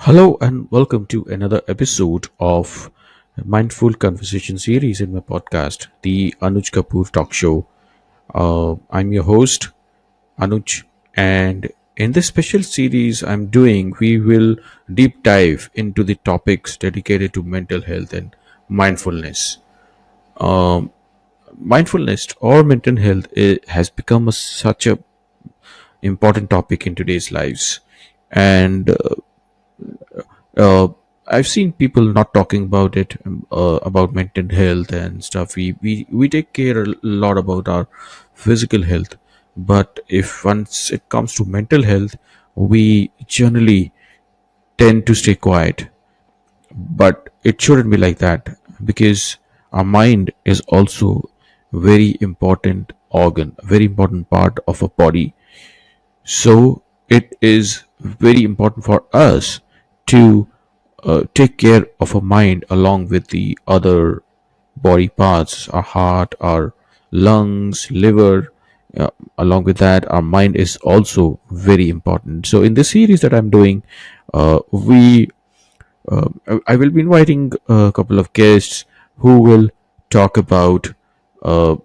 Hello and welcome to another episode of Mindful Conversation series in my podcast, the Anuj Kapoor Talk Show. I'm your host, Anuj, and in this special series I'm doing, we will deep dive into the topics dedicated to mental health and mindfulness. Mindfulness or mental health has become such a important topic in today's lives, and uh, I've seen people not talking about it, about mental health and stuff. We take care a lot about our physical health, but if once it comes to mental health, we generally tend to stay quiet. But it shouldn't be like that, because our mind is also very important organ, a very important part of a body. So it is very important for us to take care of our mind along with the other body parts, our heart, our lungs, liver. Along with that, our mind is also very important. So in this series that I'm doing, we I will be inviting a couple of guests who will talk about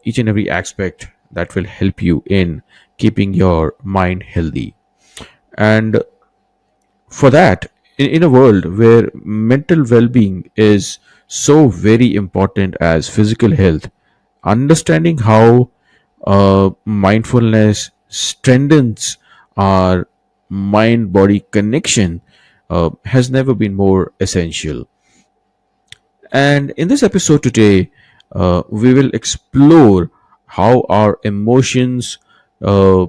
each and every aspect that will help you in keeping your mind healthy. And for that, in a world where mental well-being is so very important as physical health, understanding how mindfulness strengthens our mind body connection has never been more essential. And in this episode today, we will explore how our emotions uh,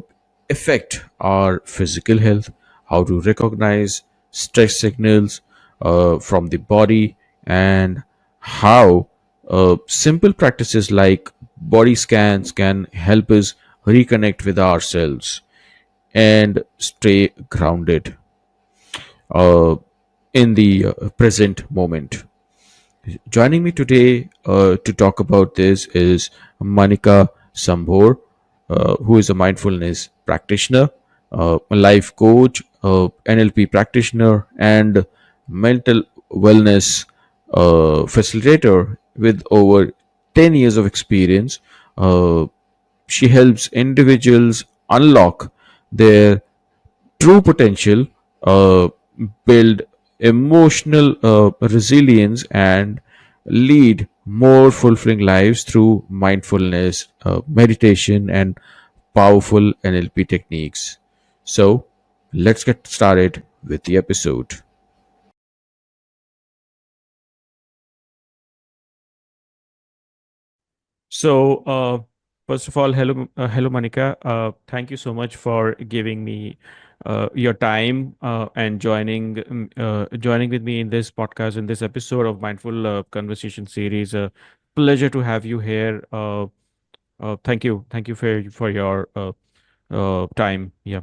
affect our physical health, how to recognize stress signals from the body, and how simple practices like body scans can help us reconnect with ourselves and stay grounded uh, in the present moment. Joining me today to talk about this is Manika Sambhor, who is a mindfulness practitioner, a life coach, NLP practitioner, and mental wellness facilitator with over 10 years of experience. Uh, she helps individuals unlock their true potential, build emotional resilience, and lead more fulfilling lives through mindfulness, meditation, and powerful NLP techniques. So, let's get started with the episode. So, first of all, hello, Manika. Thank you so much for giving me your time and joining with me in this podcast, in this episode of Mindful Conversation series. Pleasure to have you here. Thank you for your time. Yeah.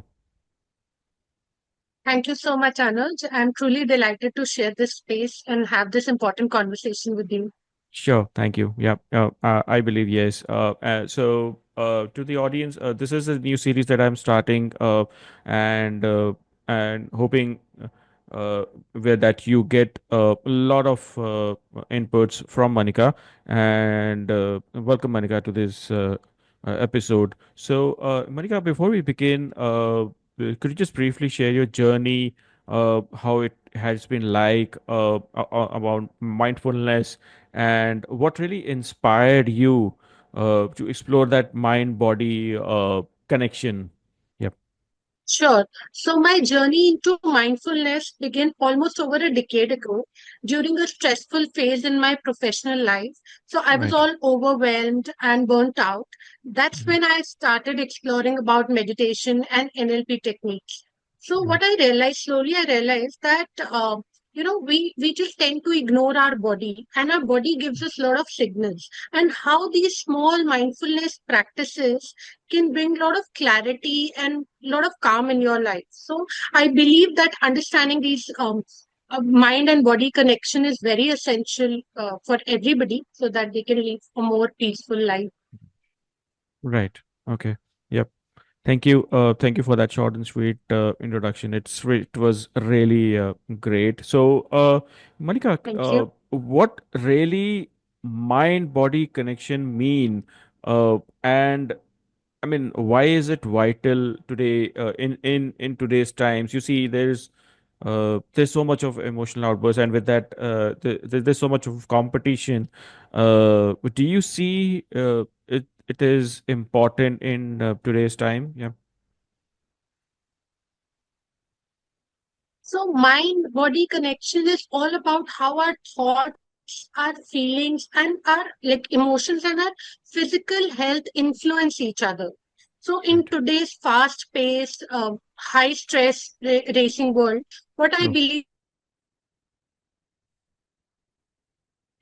Thank you so much, Anuj. I'm truly delighted to share this space and have this important conversation with you. Sure, thank you. Yeah, I believe yes. To the audience, this is a new series that I'm starting, and hoping where that you get a lot of inputs from Manika, and welcome Manika to this episode. So, Manika, before we begin, could you just briefly share your journey, how it has been like about mindfulness? And what really inspired you to explore that mind body connection? Yep. Sure. So, my journey into mindfulness began almost over a decade ago during a stressful phase in my professional life. So, I was Right. all overwhelmed and burnt out. That's Mhm. when I started exploring about meditation and NLP techniques. So, Right. what I realized slowly, I realized that, we just tend to ignore our body, and our body gives us a lot of signals, and how these small mindfulness practices can bring a lot of clarity and a lot of calm in your life. So I believe that understanding these mind and body connection is very essential for everybody so that they can live a more peaceful life. Right. Okay. Yep. Thank you for that short and sweet introduction. It was really great. So, Monica, Thank you. what really mind-body connection mean? And I mean, why is it vital today in today's times? You see, there's so much of emotional outbursts, and with that, there's so much of competition. Do you see it is important in today's time? Yeah. So, mind body connection is all about how our thoughts, our feelings, and our like emotions and our physical health influence each other. So, in Right. today's fast paced, high stress racing world, what I True. believe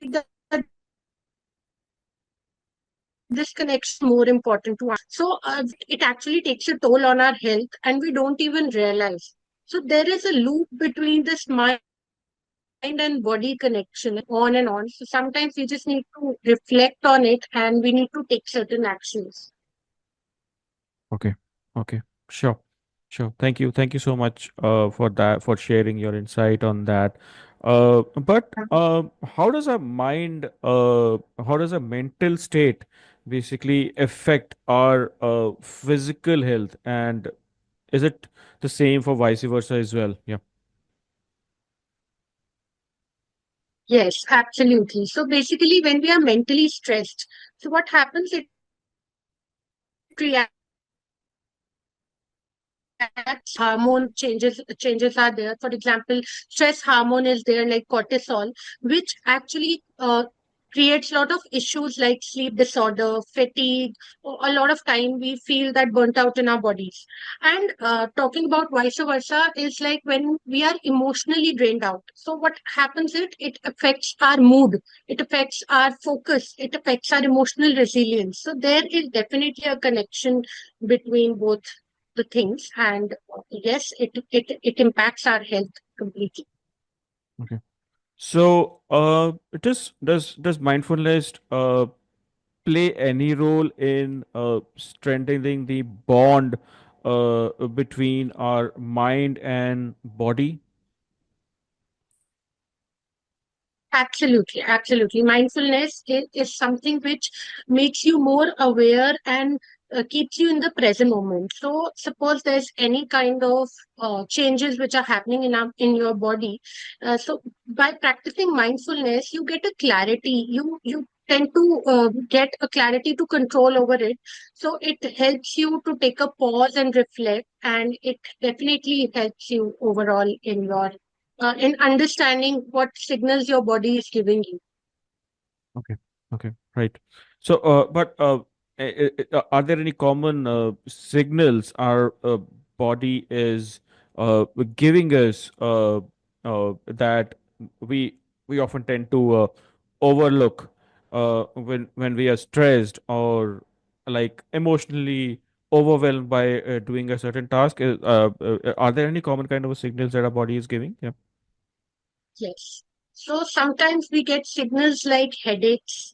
that this connection is more important to understand. So, it actually takes a toll on our health, and we don't even realize. So, there is a loop between this mind and body connection, on and on. So, sometimes we just need to reflect on it, and we need to take certain actions. Okay. Okay. Sure. Sure. Thank you so much for that, for sharing your insight on that. But how does a mental state basically affect our physical health, and is it the same for vice versa as well? Yeah. Yes, absolutely. So basically, when we are mentally stressed, so what happens? It reacts to our hormone changes are there. For example, stress hormone is there like cortisol, which actually creates a lot of issues like sleep disorder, fatigue. A lot of time we feel that burnt out in our bodies. And talking about vice versa is like when we are emotionally drained out. So what happens is it affects our mood, it affects our focus, it affects our emotional resilience. So there is definitely a connection between both the things, and yes, it impacts our health completely. Okay. So, does mindfulness play any role in strengthening the bond between our mind and body? Absolutely, absolutely. Mindfulness is something which makes you more aware and keeps you in the present moment. So, suppose there's any kind of changes which are happening in your body. So, by practicing mindfulness, you get a clarity. You tend to get a clarity to control over it. So, it helps you to take a pause and reflect, and it definitely helps you overall in understanding what signals your body is giving you. Okay. Okay. Right. So, are there any common signals our body is giving us that we we often tend to overlook when we are stressed or like emotionally overwhelmed by doing a certain task? Are there any common kind of signals that our body is giving? Yeah. Yes. So sometimes we get signals like headaches,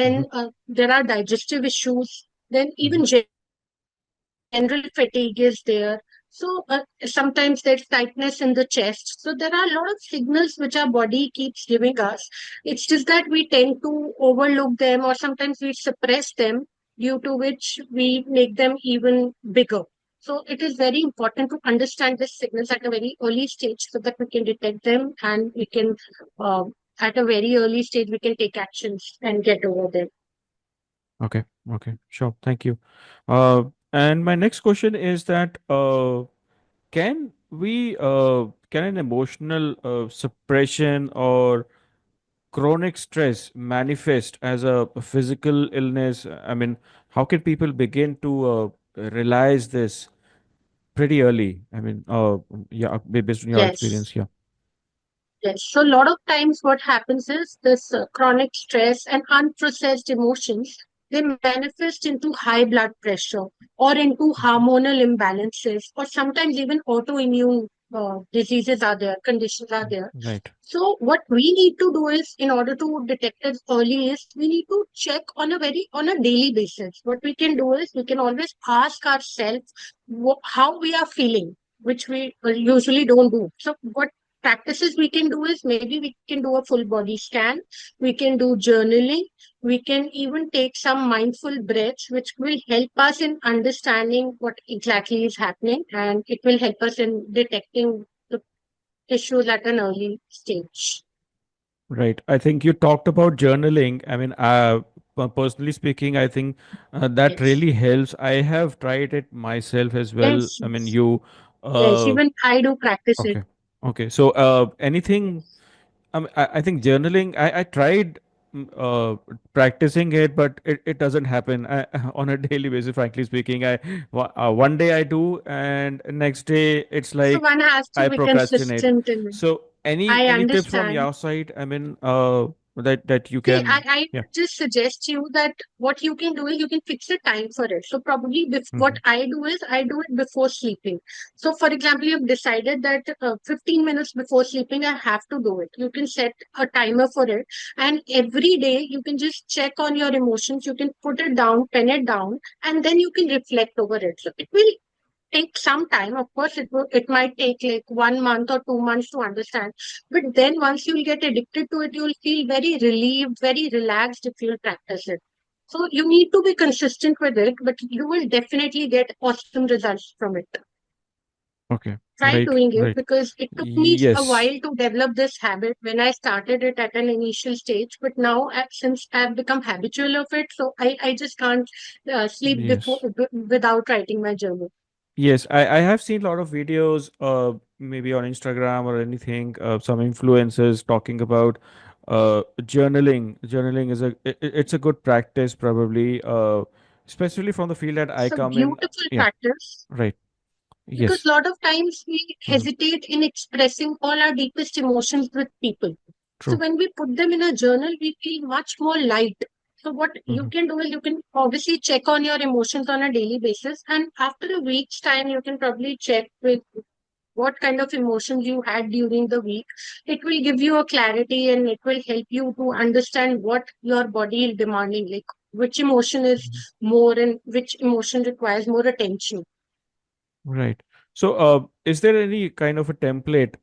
Mm-hmm. then there are digestive issues, then Mm-hmm. even general fatigue is there. So sometimes there's tightness in the chest. So there are a lot of signals which our body keeps giving us. It's just that we tend to overlook them, or sometimes we suppress them, due to which we make them even bigger. So it is very important to understand these signals at a very early stage so that we can detect them, and we can, uh, at a very early stage, we can take actions and get over them. Okay, okay, sure. Thank you. And my next question is that can an emotional suppression or chronic stress manifest as a physical illness? I mean, how can people begin to realize this pretty early? I mean, yeah, based on your Yes. experience, yeah. Yes. So a lot of times what happens is this chronic stress and unprocessed emotions, they manifest into high blood pressure or into hormonal imbalances or sometimes even autoimmune diseases are there, conditions are there. Right. So what we need to do is, in order to detect it early, is we need to check on a daily basis. What we can do is we can always ask ourselves how we are feeling, which we usually don't do. So what practices we can do is, maybe we can do a full body scan, we can do journaling, we can even take some mindful breaths, which will help us in understanding what exactly is happening, and it will help us in detecting the issues at an early stage. Right. I think you talked about journaling. I mean, personally speaking, I think that Yes. really helps. I have tried it myself as well. Yes. I mean, Yes. you, Yes. uh, Even I do practice it. okay. Okay. So, anything, I think journaling, I tried practicing it, but it doesn't happen on a daily basis, frankly speaking. One day I do, and next day it's So like one has to I be procrastinate. consistent in it. So I any tips from understand. your side? I mean, that you See, can, I yeah. would just suggest you that what you can do is you can fix a time for it. So probably what Hmm. I do is I do it before sleeping. So for example, you've decided that 15 minutes before sleeping, I have to do it. You can set a timer for it. And every day you can just check on your emotions. You can put it down, pen it down, and then you can reflect over it. So it will take some time. Of course, it might take like 1 month or 2 months to understand. But then once you'll get addicted to it, you'll feel very relieved, very relaxed if you'll practice it. So you need to be consistent with it, but you will definitely get awesome results from it. Okay. Try Right. doing it, Right. because it took me a Yes. while to develop this habit when I started it at an initial stage. But now, since I've become habitual of it, so I just can't sleep Yes. without writing my journal. Yes, I have seen a lot of videos, maybe on Instagram or anything, some influencers talking about journaling. Journaling is it's a good practice, probably, especially from the field that I It's a come in. beautiful Yeah, practice, right. because Yes. a lot of times we Hmm. hesitate in expressing all our deepest emotions with people. So True. when we put them in a journal, we feel much more light. So what you Hmm. can do is you can obviously check on your emotions on a daily basis, and after a week's time, you can probably check with what kind of emotions you had during the week. It will give you a clarity, and it will help you to understand what your body is demanding, like which emotion is more and which emotion requires more attention. Right. So, is there any kind of a template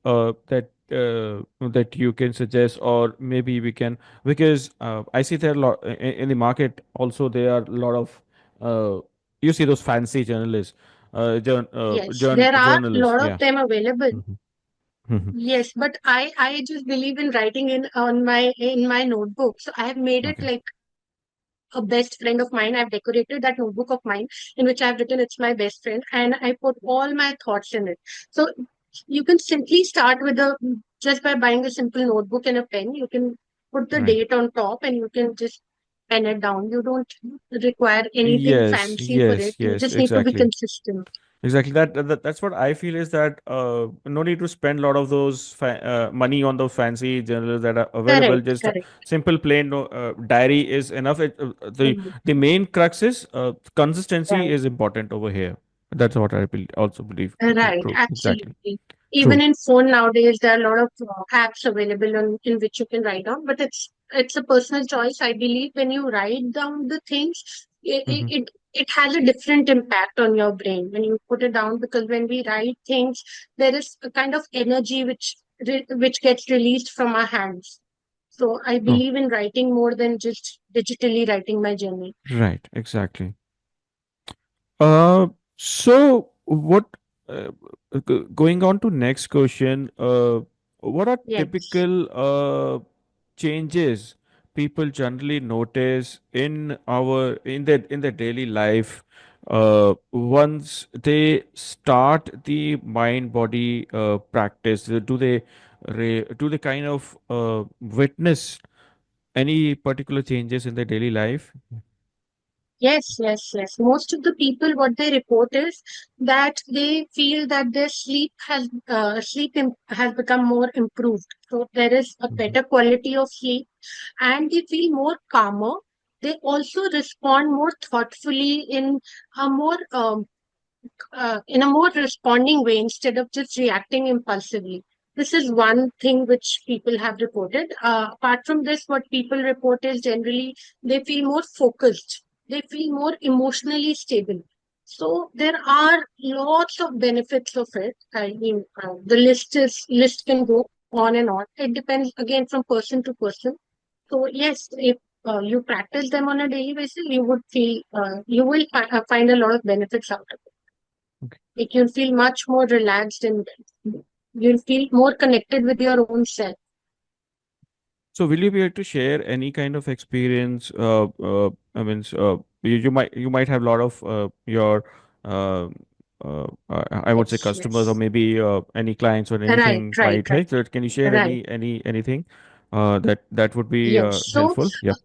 that you can suggest, or maybe we can, because I see there a lot in the market. Also, there are a lot of you see those fancy journalists, Yes, there are a journalists. lot of Yeah. them available. Mhm. Mhm. Yes, but I just believe in writing in my notebook. So I have made it Okay. like a best friend of mine. I've decorated that notebook of mine in which I've written it's my best friend, and I put all my thoughts in it. So you can simply start with a just by buying a simple notebook and a pen. You can put the Right. date on top, and you can just pen it down. You don't require anything Yes. fancy for Yes. it. You Yes. just need to be Exactly. consistent. Exactly. That's what I feel is that no need to spend a lot of those money on those fancy journals that are available. Correct, Just a correct. simple plain diary is enough. Mhm. The main crux is consistency Right. is important over here. That's what I also believe. Right, True. Exactly. absolutely. Even True. in phone nowadays, there are a lot of apps available in which you can write down, but it's a personal choice. I believe when you write down the things, Hmm. it has a different impact on your brain when you put it down, because when we write things, there is a kind of energy which gets released from our hands. So I Oh, believe in writing more than just digitally writing my journal. right. Exactly. So what? Uh, Going on to next question. What are Yes. typical changes people generally notice in their daily life once they start the mind body practice? Do they kind of witness any particular changes in their daily life? Yes, yes, yes. Most of the people, what they report is that they feel that their has become more improved. So there is a Mhm. better quality of sleep, and they feel more calmer. They also respond more thoughtfully in a more in a more responding way instead of just reacting impulsively. This is one thing which people have reported. Apart from this, what people report is generally they feel more focused, they feel more emotionally stable. So there are lots of benefits of it. I mean, the list can go on and on. It depends again from person to person. So yes, if you practice them on a daily basis, you will find a lot of benefits out of it. Okay. Like you'll feel much more relaxed and you'll feel more connected with your own self. So, will you be able to share any kind of experience? I mean, you might have a lot of your uh, I would say Yes, customers, or yes. maybe any clients or Right, anything right, might. right, Right? So can you share right. anything that would be Yes. So helpful? Yeah.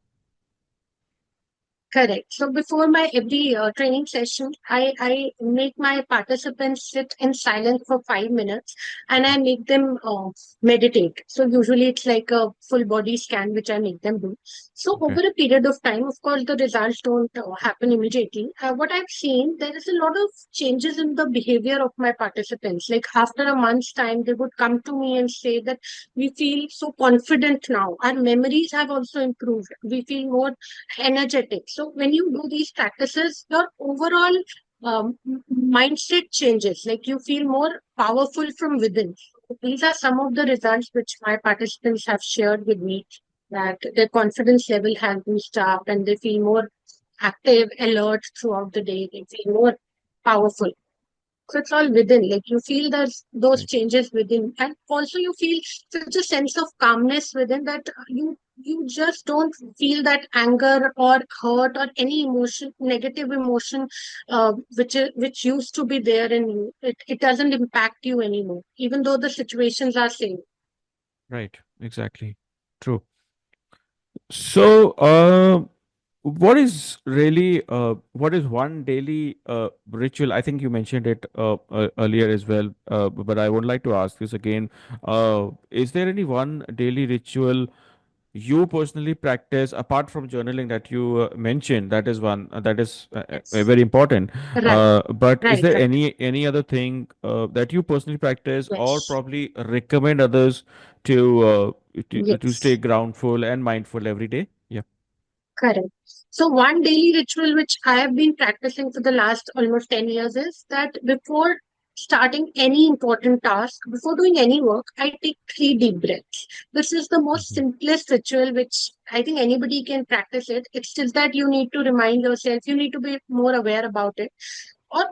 correct. So before my every training session, I make my participants sit in silence for 5 minutes and I make them meditate. So usually it's like a full body scan, which I make them do. So Okay. over a period of time, of course, the results don't happen immediately. What I've seen, there is a lot of changes in the behavior of my participants. Like after a month's time, they would come to me and say that we feel so confident now. Our memories have also improved. We feel more energetic. So when you do these practices, your overall mindset changes. Like you feel more powerful from within. These are some of the results which my participants have shared with me. That their confidence level has boosted up and they feel more active, alert throughout the day. They feel more powerful. So it's all within. Like you feel those Right. changes within, and also you feel such a sense of calmness within that you just don't feel that anger or hurt or any emotion, negative emotion, which used to be there in you. It doesn't impact you anymore, even though the situations are same. Right. Exactly. True. So, what is one daily ritual? I think you mentioned it earlier as well, but I would like to ask this again. Is there any one daily ritual you personally practice apart from journaling that you mentioned? That is one that is Yes. very important. Right. But is Right. there Right. any other thing that you personally practice or Yes. probably recommend others to to stay Yes. groundful and mindful every day? Yeah. Correct. So one daily ritual which I have been practicing for the last almost 10 years is that before starting any important task, before doing any work, I take 3 deep breaths. This is the most Mhm. simplest ritual which I think anybody can practice it. It's just that you need to remind yourself, you need to be more aware about it.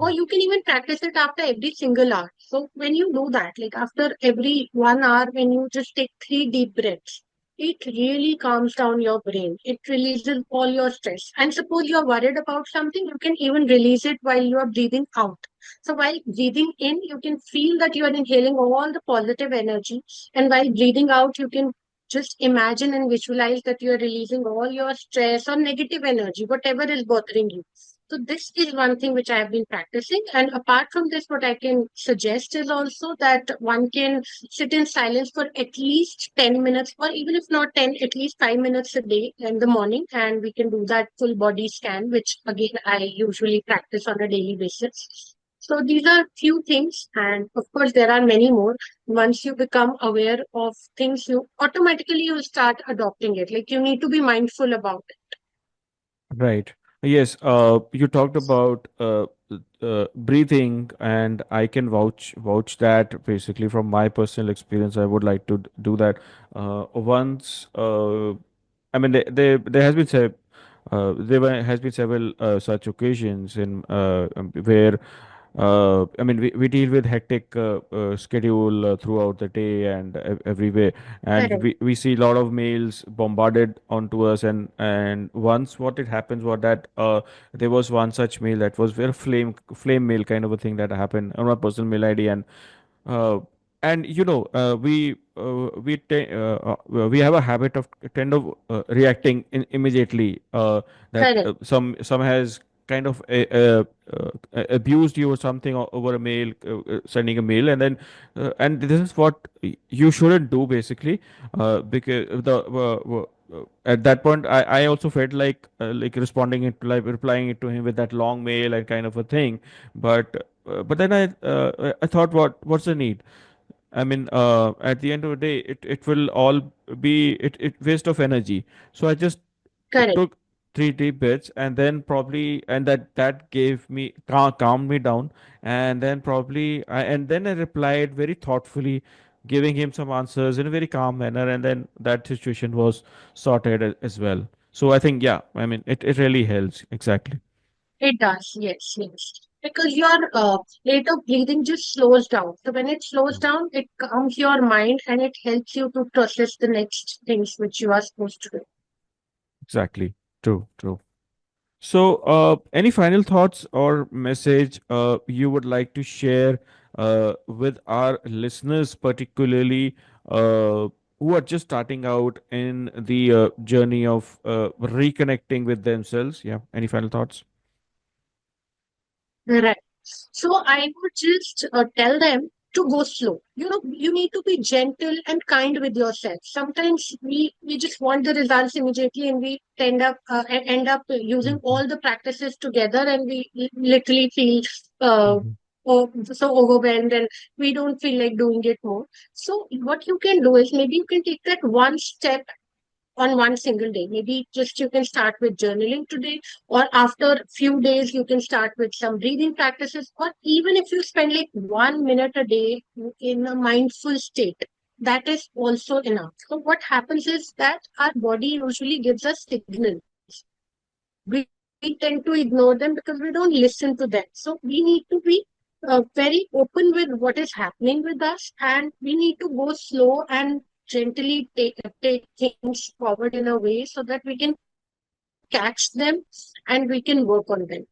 Or you can even practice it after every single hour. So when you do that, like after every 1 hour, when you just take 3 deep breaths, it really calms down your brain. It releases all your stress. And suppose you're worried about something, you can even release it while you are breathing out. So while breathing in, you can feel that you are inhaling all the positive energy. And while breathing out, you can just imagine and visualize that you are releasing all your stress or negative energy, whatever is bothering you. So this is one thing which I have been practicing. And apart from this, what I can suggest is also that one can sit in silence for at least 10 minutes, or even if not 10, at least 5 minutes a day in the morning. And we can do that full body scan, which again, I usually practice on a daily basis. So these are few things. And of course, there are many more. Once you become aware of things, you automatically you start adopting it. Like you need to be mindful about Right. Yes. You talked about breathing, and I can vouch that basically from my personal experience. I would like to do that. Once, I mean, there has been has been several such occasions in where I mean, we deal with hectic schedule throughout the day and everywhere, and it. we see a lot of mails bombarded onto us, and once what it happens was that there was one such mail that was very flame mail kind of a thing that happened on my personal mail ID, uh, and we have a habit of tend of reacting immediately, that Correct. some has kind of abused you or something over a mail, sending a mail, and then and this is what you shouldn't do basically, because at that point I also felt like responding it, like replying it to him with that long mail and kind of a thing. But then I thought, what's the need? I mean, at the end of the day, it will all be it waste of energy. So I just Correct. took three deep breaths, and then probably, and that gave me calmed me down. And then and then I replied very thoughtfully, giving him some answers in a very calm manner, and then that situation was sorted as well. So I think, yeah, I mean, it really helps exactly. It does, yes, yes. Because your rate of breathing just slows down. So when it slows Mm. down, it calms your mind and it helps you to process the next things which you are supposed to do. Exactly. True. True. So, any final thoughts or message you would like to share with our listeners, particularly who are just starting out in the journey of reconnecting with themselves? Yeah. Any final thoughts? Right. So I would just tell them to go slow. You know, you need to be gentle and kind with yourself. Sometimes we just want the results immediately, and we end up using Mhm. all the practices together, and we literally feel uh, Mhm. so overwhelmed, and we don't feel like doing it more. So what you can do is maybe you can take that one step on one single day. Maybe just you can start with journaling today, or after a few days, you can start with some breathing practices, or even if you spend like 1 minute a day in a mindful state, that is also enough. So, what happens is that our body usually gives us signals. We tend to ignore them because we don't listen to them. So, we need to be very open with what is happening with us, and we need to go slow and gently take things forward in a way so that we can catch them and we can work on them.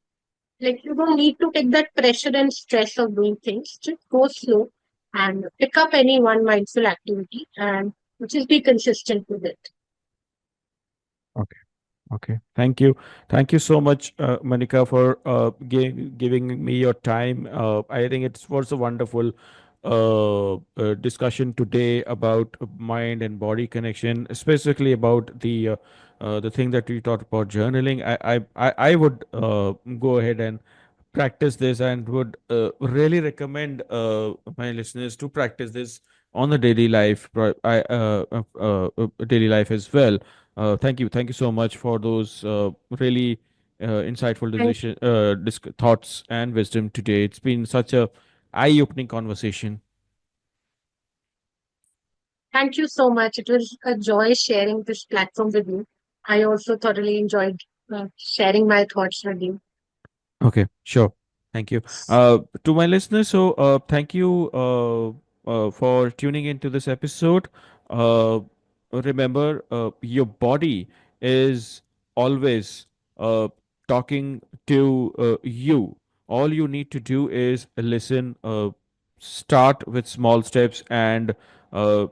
Like you don't need to take that pressure and stress of doing things. Just go slow and pick up any one mindful activity and just be consistent with it. Okay. Okay. Thank you. Thank you so much, Manika, for giving me your time. I think it was a wonderful discussion today about mind and body connection, specifically about the thing that we talked about, journaling. I would go ahead and practice this, and would really recommend my listeners to practice this on the daily life, daily life as well. Thank you so much for those really insightful Thank, thoughts and wisdom today. It's been such a eye-opening conversation. thank you so much. It was a joy sharing this platform with you. I also thoroughly enjoyed sharing my thoughts with you. Okay, sure. Thank you. To my listeners, so thank you for tuning into this episode. Uh, Remember, your body is always talking to you. All you need to do is listen, start with small steps, and uh,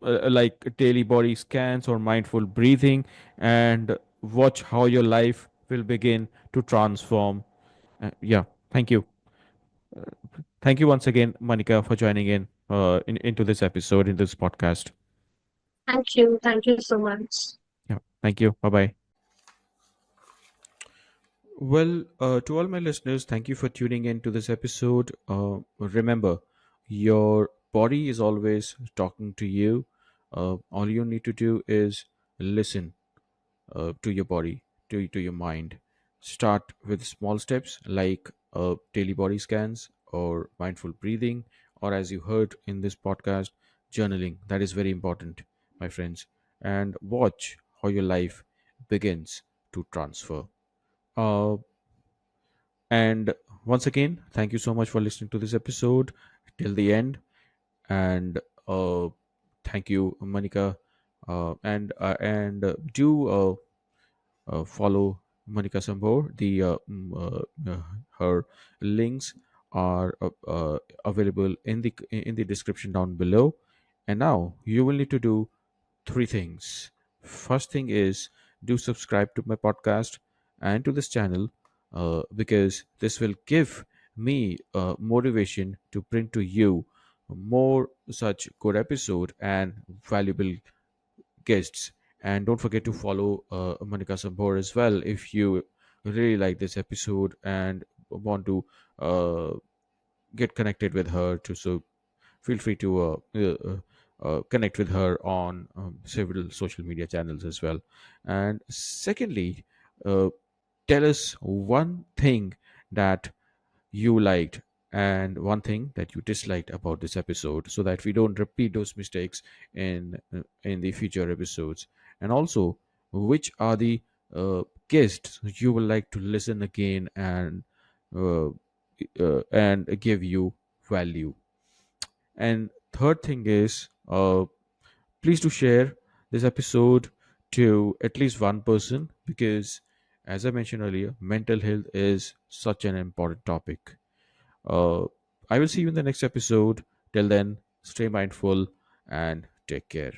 like daily body scans or mindful breathing, and watch how your life will begin to transform. Yeah, thank you. Thank you once again, Manika, for joining into this episode, in this podcast. Thank you. Thank you so much. Yeah, thank you. Bye bye. Well, to all my listeners, thank you for tuning in to this episode. Remember, your body is always talking to you. All you need to do is listen to your body, to your mind. Start with small steps like daily body scans or mindful breathing, or as you heard in this podcast, journaling. That is very important, my friends. And watch how your life begins to transfer. Uh, and once again, thank you so much for listening to this episode till the end. And thank you, Monica. Do follow Manika Sambhor. Her links are available in the description down below. And now you will need to do three things. First thing is, do subscribe to my podcast and to this channel. because this will give me motivation to bring to you more such good episode and valuable guests. And don't forget to follow Manika Sambhor as well if you really like this episode and want to uh, get connected with her. To so feel free to connect with her on several social media channels as well. And secondly, uh, tell us one thing that you liked and one thing that you disliked about this episode, so that we don't repeat those mistakes in the future episodes. And also, which are the guests you would like to listen again uh, and give you value. And third thing is, please do share this episode to at least one person, because as I mentioned earlier, mental health is such an important topic. uh, I will see you in the next episode. Till then, stay mindful and take care.